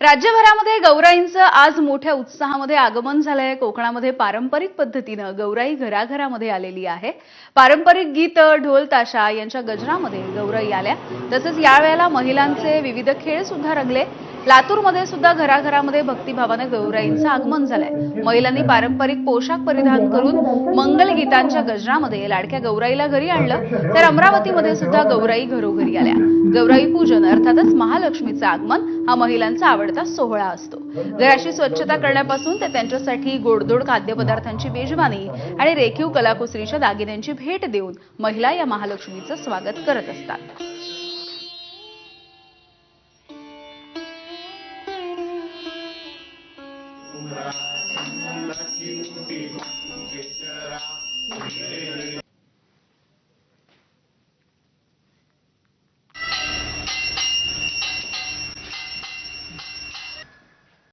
राज्यभरामध्ये गौराईंचं आज मोठ्या उत्साहामध्ये आगमन झालंय। कोकणामध्ये पारंपरिक पद्धतीनं गौराई घराघरामध्ये आलेली आहे। पारंपरिक गीत, ढोल ताशा यांच्या गजरामध्ये गौराई आल्या। तसंच यावेळेला महिलांचे विविध खेळ सुद्धा रंगले। लातूरमध्ये सुद्धा घराघरामध्ये भक्तिभावाने गौराईंचं आगमन झालंय। महिलांनी पारंपरिक पोशाख परिधान करून मंगल गीतांच्या गजरामध्ये लाडक्या गौराईला घरी आणलं। तर अमरावतीमध्ये सुद्धा गौराई घरोघरी आल्या। गौराई पूजन अर्थातच महालक्ष्मीचं आगमन हा महिलांचा आवडता सोहळा असतो। घराची स्वच्छता करण्यापासून ते त्यांच्यासाठी गोडधोड खाद्यपदार्थांची मेजवानी आणि रेखीव कलाकुसरीच्या दागिन्यांची भेट देऊन महिला या महालक्ष्मीचं स्वागत करत असतात।